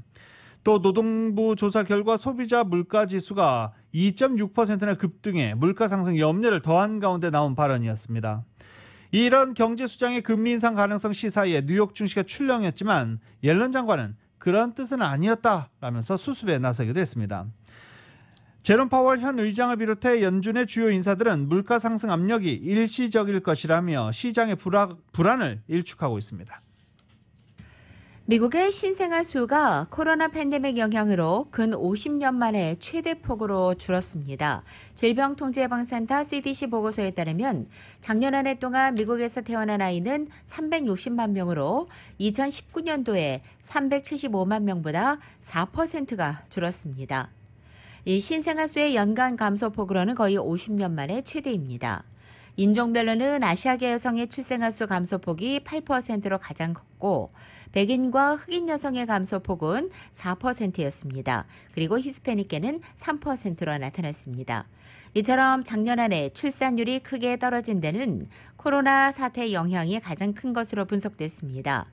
또 노동부 조사 결과 소비자 물가지수가 2.6%나 급등해 물가 상승 염려를 더한 가운데 나온 발언이었습니다. 이런 경제 수장의 금리 인상 가능성 시사에 뉴욕 증시가 출렁였지만 옐런 장관은 그런 뜻은 아니었다라면서 수습에 나서기도 했습니다. 제롬 파월 현 의장을 비롯해 연준의 주요 인사들은 물가 상승 압력이 일시적일 것이라며 시장의 불안을 일축하고 있습니다. 미국의 신생아 수가 코로나 팬데믹 영향으로 근 50년 만에 최대폭으로 줄었습니다. 질병통제예방센터 CDC 보고서에 따르면 작년 한 해 동안 미국에서 태어난 아이는 360만 명으로 2019년도에 375만 명보다 4%가 줄었습니다. 이 신생아 수의 연간 감소폭으로는 거의 50년 만에 최대입니다. 인종별로는 아시아계 여성의 출생아 수 감소폭이 8%로 가장 컸고 백인과 흑인 여성의 감소폭은 4%였습니다. 그리고 히스패닉계는 3%로 나타났습니다. 이처럼 작년 한 해 출산율이 크게 떨어진 데는 코로나 사태 영향이 가장 큰 것으로 분석됐습니다.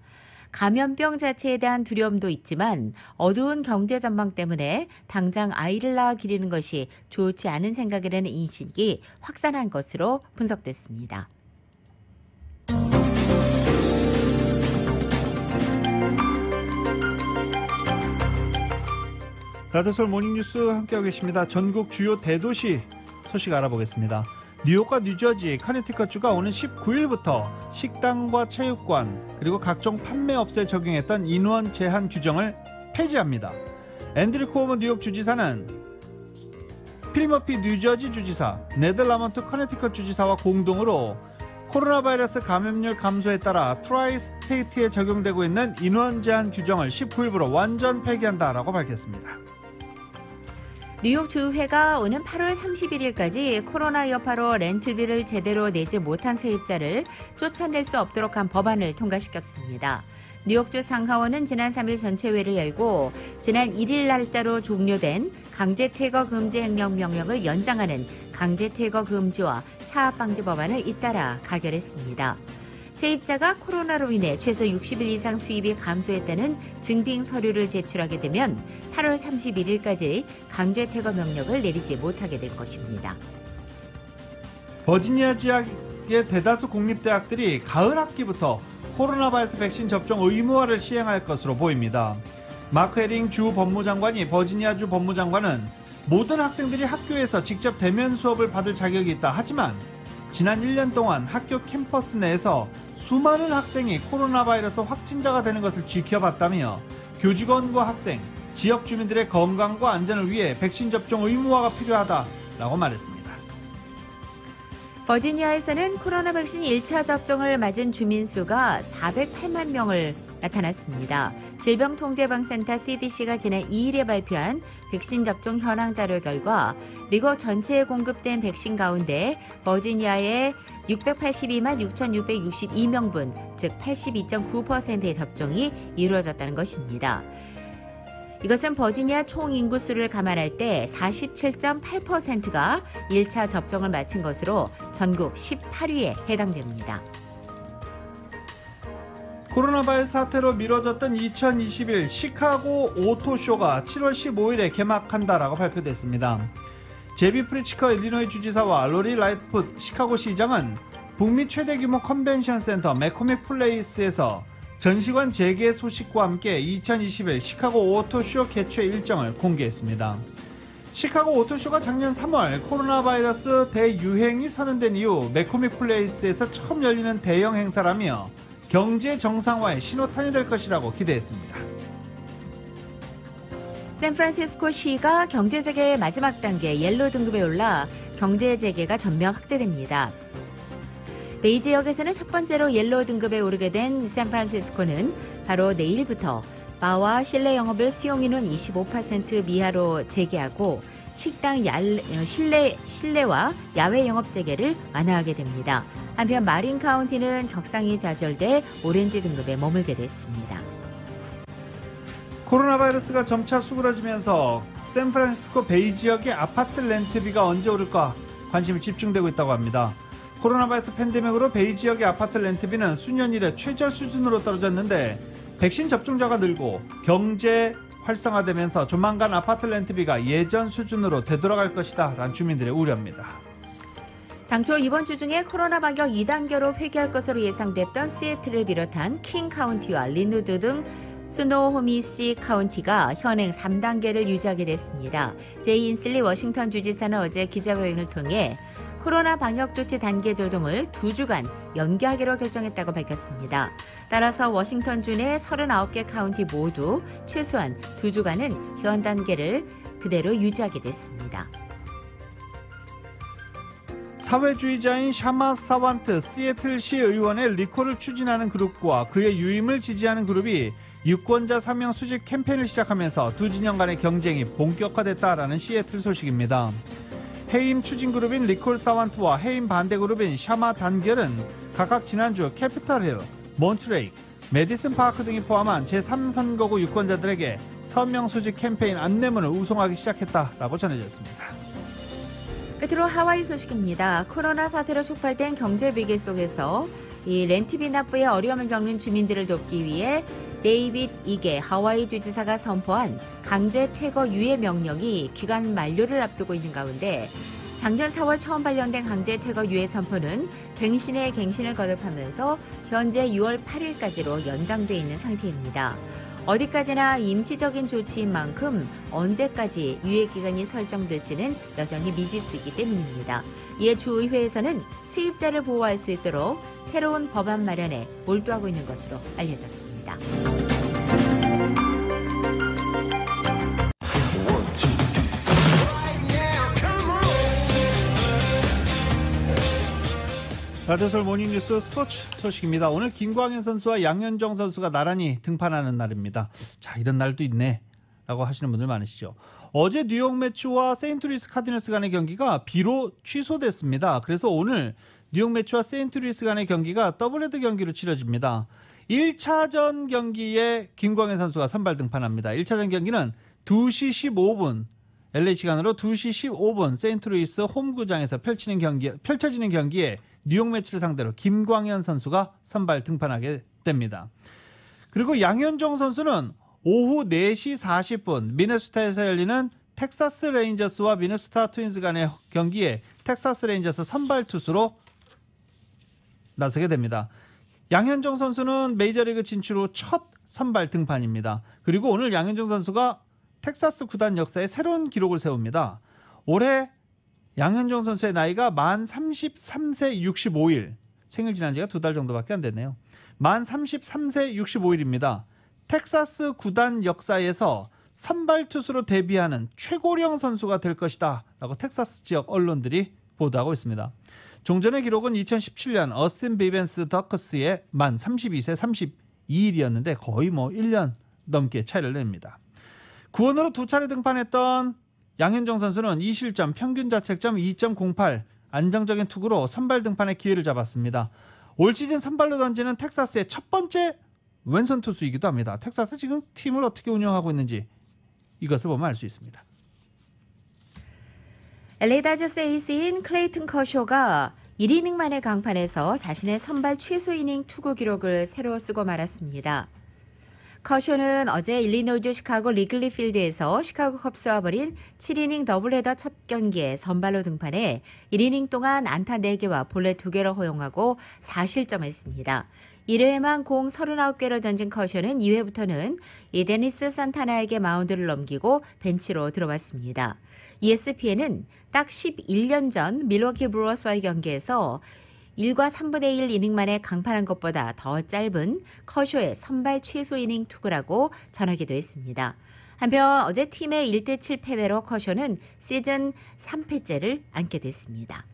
감염병 자체에 대한 두려움도 있지만 어두운 경제 전망 때문에 당장 아이를 낳아 기르는 것이 좋지 않은 생각이라는 인식이 확산한 것으로 분석됐습니다. 라디오서울 모닝뉴스 함께하고 계십니다. 전국 주요 대도시 소식 알아보겠습니다. 뉴욕과 뉴저지, 커네티컷주가 오는 19일부터 식당과 체육관 그리고 각종 판매업소에 적용했던 인원 제한 규정을 폐지합니다. 앤드류 쿠오모 뉴욕 주지사는 필 머피 뉴저지 주지사, 네드 라몬트 커네티컷 주지사와 공동으로 코로나 바이러스 감염률 감소에 따라 트라이스테이트에 적용되고 있는 인원 제한 규정을 19일부로 완전 폐기한다라고 밝혔습니다. 뉴욕 주회가 오는 8월 31일까지 코로나 여파로 렌트비를 제대로 내지 못한 세입자를 쫓아낼 수 없도록 한 법안을 통과시켰습니다. 뉴욕주 상하원은 지난 3일 전체회를 열고 지난 1일 날짜로 종료된 강제 퇴거 금지 행정명령을 연장하는 강제 퇴거 금지와 차압 방지 법안을 잇따라 가결했습니다. 세입자가 코로나로 인해 최소 60일 이상 수입이 감소했다는 증빙 서류를 제출하게 되면 8월 31일까지 강제 퇴거 명령을 내리지 못하게 될 것입니다. 버지니아 지역의 대다수 공립대학들이 가을 학기부터 코로나 바이러스 백신 접종 의무화를 시행할 것으로 보입니다. 마크 헤링 주 법무장관이 버지니아 주 법무장관은 모든 학생들이 학교에서 직접 대면 수업을 받을 자격이 있다. 하지만 지난 1년 동안 학교 캠퍼스 내에서 수많은 학생이 코로나 바이러스 확진자가 되는 것을 지켜봤다며 교직원과 학생, 지역 주민들의 건강과 안전을 위해 백신 접종 의무화가 필요하다라고 말했습니다. 버지니아에서는 코로나 백신 1차 접종을 맞은 주민 수가 408만 명을 나타났습니다. 질병통제예방센터 CDC가 지난 2일에 발표한 백신 접종 현황 자료 결과 미국 전체에 공급된 백신 가운데 버지니아의 682만 6,662명분, 즉 82.9%의 접종이 이루어졌다는 것입니다. 이것은 버지니아 총 인구수를 감안할 때 47.8%가 1차 접종을 마친 것으로 전국 18위에 해당됩니다. 코로나 바이러스 사태로 미뤄졌던 2021 시카고 오토쇼가 7월 15일에 개막한다라고 발표됐습니다. 제비 프리츠커 일리노이 주지사와 로리 라이트풋 시카고 시장은 북미 최대 규모 컨벤션 센터 매코믹 플레이스에서 전시관 재개 소식과 함께 2021 시카고 오토쇼 개최 일정을 공개했습니다. 시카고 오토쇼가 작년 3월 코로나 바이러스 대유행이 선언된 이후 매코믹 플레이스에서 처음 열리는 대형 행사라며 경제 정상화의 신호탄이 될 것이라고 기대했습니다. 샌프란시스코시가 경제재개의 마지막 단계 옐로우 등급에 올라 경제재개가 전면 확대됩니다. 베이 지역에서는 첫 번째로 옐로우 등급에 오르게 된 샌프란시스코는 바로 내일부터 바와 실내 영업을 수용인원 25% 미하로 재개하고 식당 실내와 야외 영업 재개를 완화하게 됩니다. 한편 마린 카운티는 격상이 좌절돼 오렌지 등급에 머물게 됐습니다. 코로나 바이러스가 점차 수그러지면서 샌프란시스코 베이 지역의 아파트 렌트비가 언제 오를까 관심이 집중되고 있다고 합니다. 코로나 바이러스 팬데믹으로 베이 지역의 아파트 렌트비는 수년 이래 최저 수준으로 떨어졌는데 백신 접종자가 늘고 경제 활성화되면서 조만간 아파트 렌트비가 예전 수준으로 되돌아갈 것이다 라는 주민들의 우려입니다. 당초 이번 주 중에 코로나 방역 2단계로 회귀할 것으로 예상됐던 시애틀을 비롯한 킹 카운티와 리누드 등 스노호미시 카운티가 현행 3단계를 유지하게 됐습니다. 제이 인슬리 워싱턴 주지사는 어제 기자회견을 통해 코로나 방역 조치 단계 조정을 2주간 연기하기로 결정했다고 밝혔습니다. 따라서 워싱턴주 내 39개 카운티 모두 최소한 2주간은 현 단계를 그대로 유지하게 됐습니다. 사회주의자인 샤마 사완트 시애틀시 의원의 리콜을 추진하는 그룹과 그의 유임을 지지하는 그룹이 유권자 사명 수집 캠페인을 시작하면서 두 진영 간의 경쟁이 본격화됐다라는 시애틀 소식입니다. 해임 추진 그룹인 리콜 사완트와 해임 반대 그룹인 샤마 단결은 각각 지난주 캐피털힐, 몬트레이, 메디슨 파크 등이 포함한 제3선거구 유권자들에게 서명 수집 캠페인 안내문을 우송하기 시작했다라고 전해졌습니다. 끝으로 하와이 소식입니다. 코로나 사태로 촉발된 경제 위기 속에서 이 렌트비 납부에 어려움을 겪는 주민들을 돕기 위해 데이빗 이게 하와이 주지사가 선포한 강제 퇴거 유예 명령이 기간 만료를 앞두고 있는 가운데 작년 4월 처음 발령된 강제 퇴거 유예 선포는 갱신에 갱신을 거듭하면서 현재 6월 8일까지로 연장돼 있는 상태입니다. 어디까지나 임시적인 조치인 만큼 언제까지 유예 기간이 설정될지는 여전히 미지수이기 때문입니다. 이에 주의회에서는 세입자를 보호할 수 있도록 새로운 법안 마련에 몰두하고 있는 것으로 알려졌습니다. 라디오솔 모닝뉴스 스포츠 소식입니다. 오늘 김광현 선수와 양현종 선수가 나란히 등판하는 날입니다. 자, 이런 날도 있네 라고 하시는 분들 많으시죠. 어제 뉴욕 매츠와 세인트루이스 카디너스 간의 경기가 비로 취소됐습니다. 그래서 오늘 뉴욕 매츠와 세인트루이스 간의 경기가 더블헤더 경기로 치러집니다. 1차전 경기에 김광현 선수가 선발 등판합니다. 1차전 경기는 2시 15분 LA 시간으로 2시 15분 세인트루이스 홈구장에서 펼쳐지는 경기에 뉴욕 매치를 상대로 김광현 선수가 선발 등판하게 됩니다. 그리고 양현종 선수는 오후 4시 40분 미네소타에서 열리는 텍사스 레인저스와 미네소타 트윈스 간의 경기에 텍사스 레인저스 선발 투수로 나서게 됩니다. 양현종 선수는 메이저리그 진출 후 첫 선발 등판입니다. 그리고 오늘 양현종 선수가 텍사스 구단 역사에 새로운 기록을 세웁니다. 올해 양현종 선수의 나이가 만 33세 65일, 생일 지난 지가 2달 정도밖에 안 됐네요. 만 33세 65일입니다. 텍사스 구단 역사에서 선발 투수로 데뷔하는 최고령 선수가 될 것이다 라고 텍사스 지역 언론들이 보도하고 있습니다. 종전의 기록은 2017년 어스틴 비벤스 더커스의 만 32세 32일이었는데 거의 1년 넘게 차이를 냅니다. 구원으로 2차례 등판했던 양현종 선수는 2실점, 평균 자책점 2.08, 안정적인 투구로 선발 등판의 기회를 잡았습니다. 올 시즌 선발로 던지는 텍사스의 첫 번째 왼손 투수이기도 합니다. 텍사스 지금 팀을 어떻게 운영하고 있는지 이것을 보면 알 수 있습니다. LA 다저스 에이스인 클레이튼 커쇼가 1이닝 만에 강판에서 자신의 선발 최소 이닝 투구 기록을 새로 쓰고 말았습니다. 커쇼는 어제 일리노이주 시카고 리글리 필드에서 시카고 컵스와 벌인 7이닝 더블헤더 첫 경기에 선발로 등판해 1이닝 동안 안타 4개와 볼넷 2개를 허용하고 4실점했습니다. 1회에만 공 39개를 던진 커쇼는 2회부터는 데니스 산타나에게 마운드를 넘기고 벤치로 들어왔습니다. ESPN은 딱 11년 전 밀워키 브루어스와의 경기에서 1과 3분의 1 이닝 만에 강판한 것보다 더 짧은 커쇼의 선발 최소 이닝 투구라고 전하기도 했습니다. 한편 어제 팀의 1대7 패배로 커쇼는 시즌 3패째를 안게 됐습니다.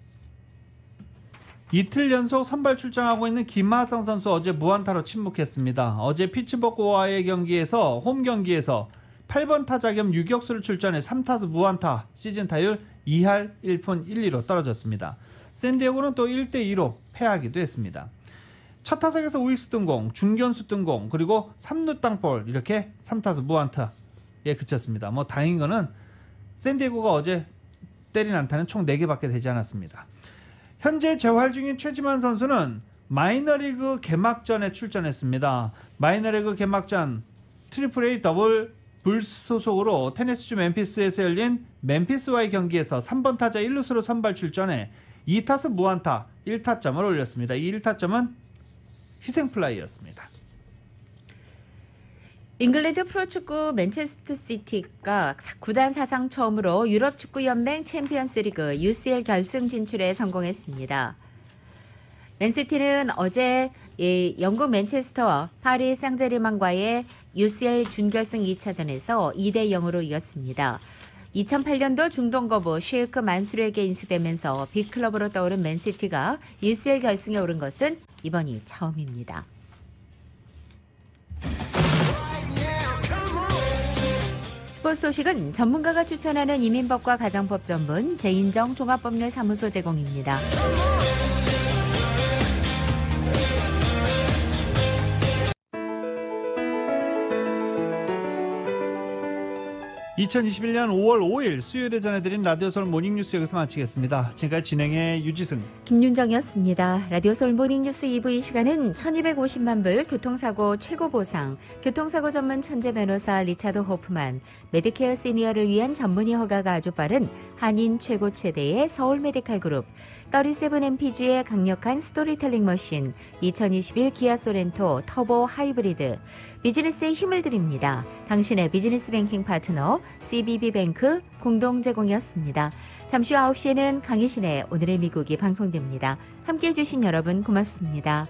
이틀 연속 선발 출장하고 있는 김하성 선수 어제 무안타로 침묵했습니다. 어제 피츠버그와의 경기에서 홈 경기에서 8번 타자 겸 유격수를 출전해 3타수 무안타, 시즌 타율 2할 1푼 1리로 떨어졌습니다. 샌디에고는 또 1대2로 패하기도 했습니다. 첫 타석에서 우익수 뜬공, 중견수 뜬공, 그리고 3루 땅볼 이렇게 3타수 무안타에 그쳤습니다. 다행인 거는 샌디에고가 어제 때린 안타는 총 4개밖에 되지 않았습니다. 현재 재활 중인 최지만 선수는 마이너리그 개막전에 출전했습니다. 마이너리그 개막전 트리플A 더블 불스 소속으로 테네시주 멤피스에서 열린 멤피스와의 경기에서 3번 타자 1루수로 선발 출전해 2타수 무안타 1타점을 올렸습니다. 이 1타점은 희생플라이였습니다. 잉글랜드 프로축구 맨체스터 시티가 구단 사상 처음으로 유럽 축구 연맹 챔피언스리그 UCL 결승 진출에 성공했습니다. 맨시티는 어제 영국 맨체스터와 파리 생제르맹과의 UCL 준결승 2차전에서 2대0으로 이겼습니다. 2008년도 중동 거부 셰이크 만수르에게 인수되면서 빅클럽으로 떠오른 맨시티가 UCL 결승에 오른 것은 이번이 처음입니다. 스포츠 소식은 전문가가 추천하는 이민법과 가정법 전문 재인정 종합법률사무소 제공입니다. 2021년 5월 5일 수요일에 전해드린 라디오 서울 모닝뉴스 여기서 마치겠습니다. 지금까지 진행의 유지승, 김윤정이었습니다. 라디오 서울 모닝뉴스 2부 이 시간은 1250만 불 교통사고 최고 보상, 교통사고 전문 천재 변호사 리차드 호프만, 메디케어 시니어를 위한 전문의 허가가 아주 빠른 한인 최고 최대의 서울 메디칼 그룹, 37MPG의 강력한 스토리텔링 머신, 2021 기아 소렌토 터보 하이브리드, 비즈니스에 힘을 드립니다. 당신의 비즈니스 뱅킹 파트너 CBB뱅크 공동 제공이었습니다. 잠시 후 9시에는 강희신의 오늘의 미국이 방송됩니다. 함께해 주신 여러분 고맙습니다.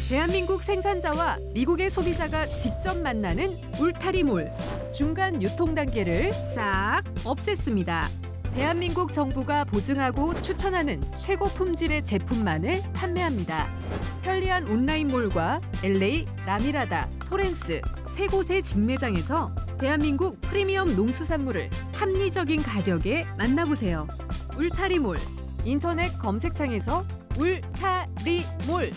대한민국 생산자와 미국의 소비자가 직접 만나는 울타리몰. 중간 유통 단계를 싹 없앴습니다. 대한민국 정부가 보증하고 추천하는 최고 품질의 제품만을 판매합니다. 편리한 온라인몰과 LA, 라미라다, 토렌스 세 곳의 직매장에서 대한민국 프리미엄 농수산물을 합리적인 가격에 만나보세요. 울타리몰. 인터넷 검색창에서 울타리몰